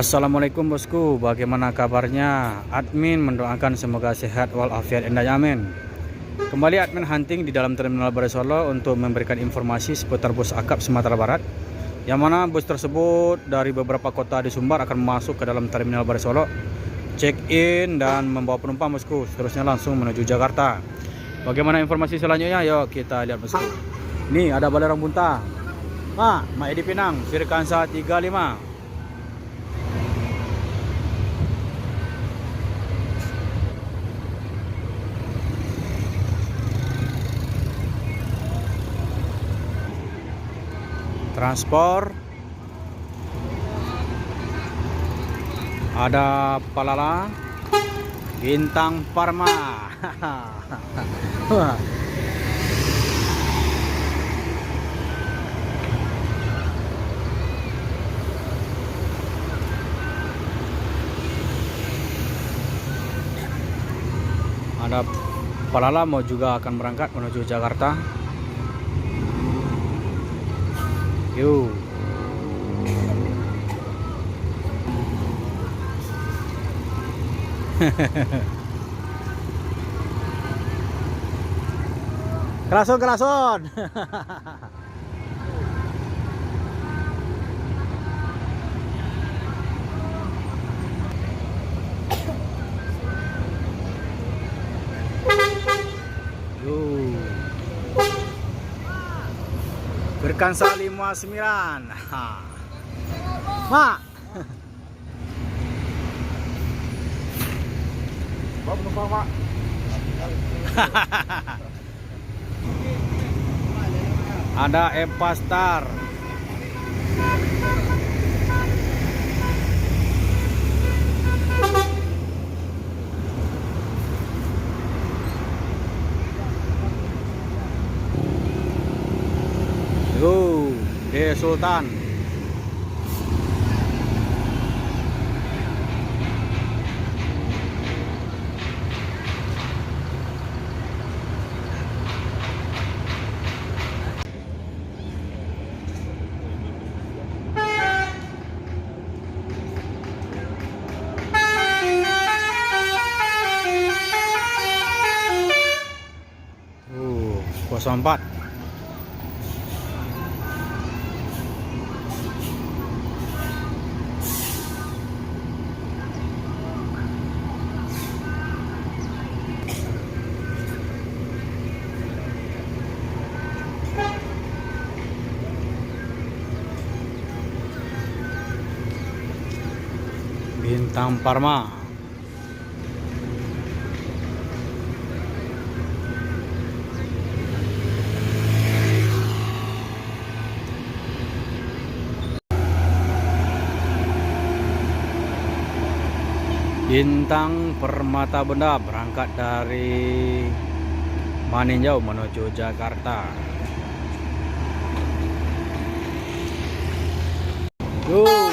Assalamualaikum bosku, bagaimana kabarnya? Admin mendoakan semoga sehat walafiat indah amin. Kembali admin hunting di dalam terminal Balai Solo untuk memberikan informasi seputar bus akap Sumatera Barat, yang mana bus tersebut dari beberapa kota di Sumbar akan masuk ke dalam terminal Balai Solo, check in dan membawa penumpang bosku, seterusnya langsung menuju Jakarta. Bagaimana informasi selanjutnya? Yuk kita lihat bosku. Ini ada Balerang Bunta, Mak Edi Pinang, Firkansa 35. Transport, ada Palala, Bintang Parma. Ada Palala mau juga akan berangkat menuju Jakarta. Yuk. Kerason. Yuk. Firkansa 59. Mak. Bawa penumpang, Pak. Ada Epastar. De Sultan. Uh, 04. Bintang Parma. Bintang Permata Benda berangkat dari Maninjau menuju Jakarta. Go.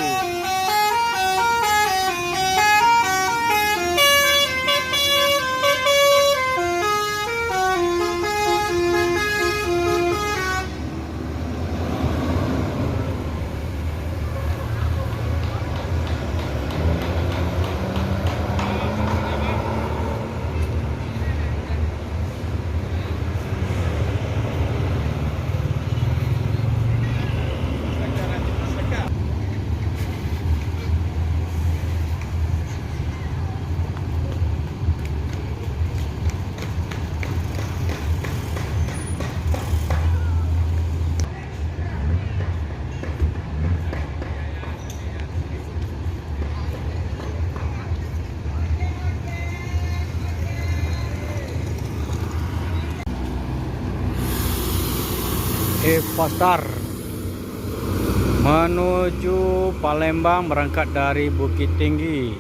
Epastar menuju Palembang berangkat dari Bukit Tinggi.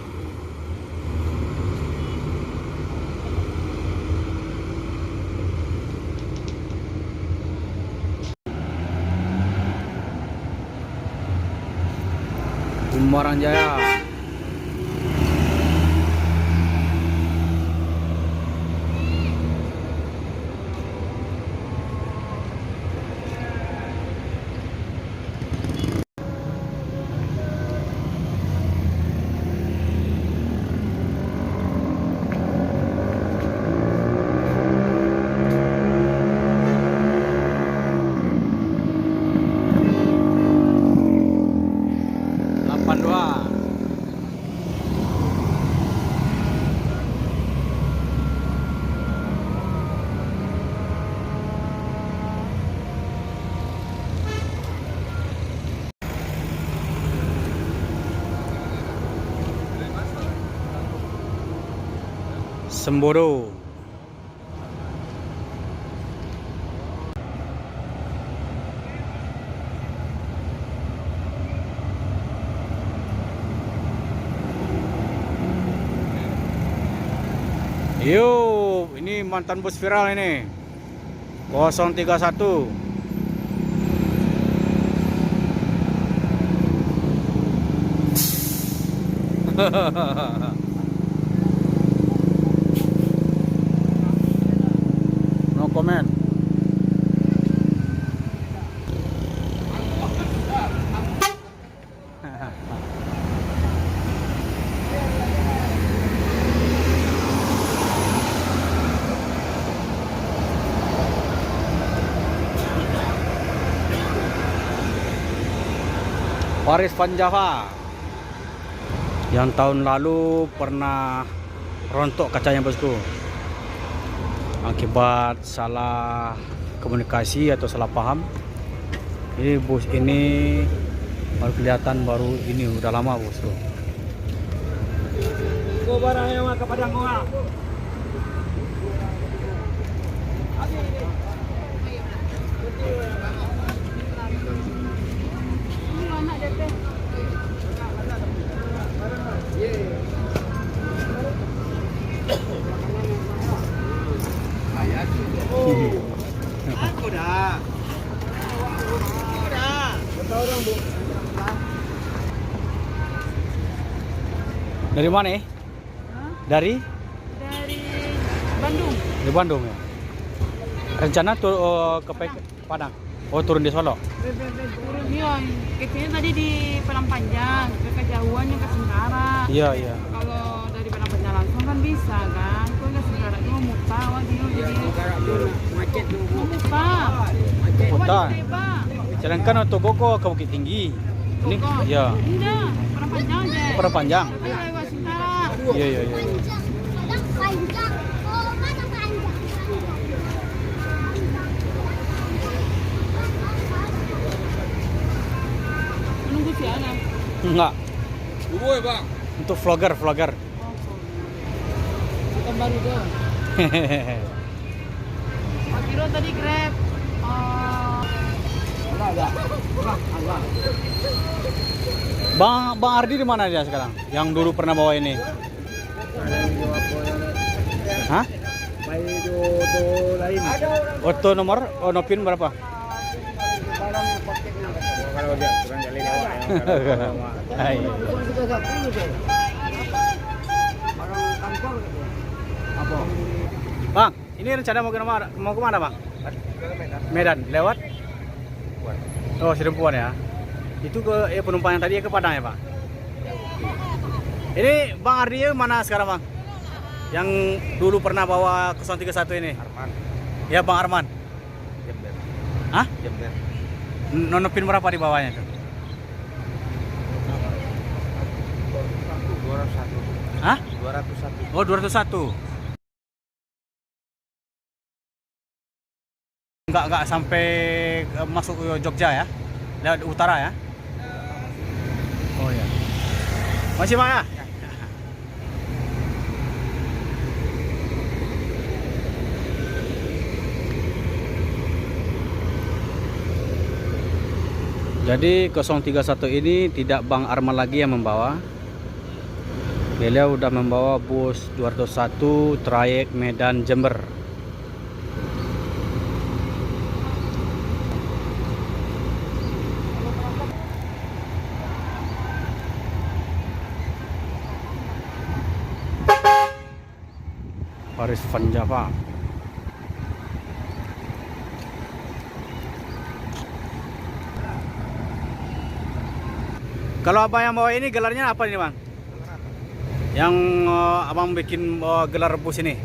Kumparan Jaya. Semboro. Yo, ini mantan bus viral ini. 031. No comment. Paris Van Java yang tahun lalu pernah rontok kacanya bosku akibat salah komunikasi atau salah paham. Jadi bus ini baru kelihatan baru ini udah lama bosku. Dari mana ya? Dari Bandung. Di Bandung ya. Rencana tuh ke Padang. Oh, turun di Solo. Turun iya, kitanya tadi di Padang Panjang, ke kejauhan yang ke Singkara. Iya, iya. Kalau dari Padang Panjang langsung kan bisa kan? Kau ke Singkara itu mau muta, jadi macet dulu. Mau muta. Muta. Sedangkan untuk Koko ke Bukit Tinggi. Ini ya. Enggak, Padang Panjang aja. Padang Panjang. Ayo lewat Singkara. Iya, iya, iya. Menunggu siapa? Enggak. Dulu ya bang. Untuk vlogger. Bukan baru tuh. Pak Kiro tadi Grab. Bang Ardi di mana dia sekarang? Yang dulu pernah bawa ini. Hah? Oto nomor, nopin berapa? Kalau dia kurang kali Bang, ini rencana mau kemana bang? Medan, lewat? Oh, Sidempuan ya. Itu ke penumpang yang tadi ke Padang ya, Pak? Ini Bang Ardi mana sekarang, Bang? Yang dulu pernah bawa 031 ini. Arman. Ya, Bang Arman. Jember. Hah? Jember. Nonopin berapa di bawahnya tuh? 201. Hah? 201. Oh, 201. Enggak sampai masuk ke Jogja ya? Lewat utara ya? Oh ya. Masih Bang ya? Jadi 031 ini tidak Bang Arman lagi yang membawa. Beliau udah membawa bus 201 trayek Medan Jember. Paris Van Java. Kalau abang yang bawa ini gelarnya apa ini bang? Yang abang bikin gelar bus ini?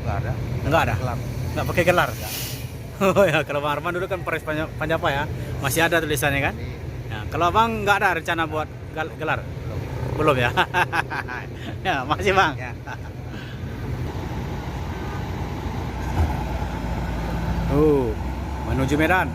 Enggak ada. Enggak ada? Gelar. Enggak pakai gelar? Oh ya, kalau Bang Arman dulu kan Paris Van Java ya, masih ada tulisannya kan? Ya, kalau abang nggak ada rencana buat gelar? Belum ya? Ya, makasih bang. Ya. Menuju Medan.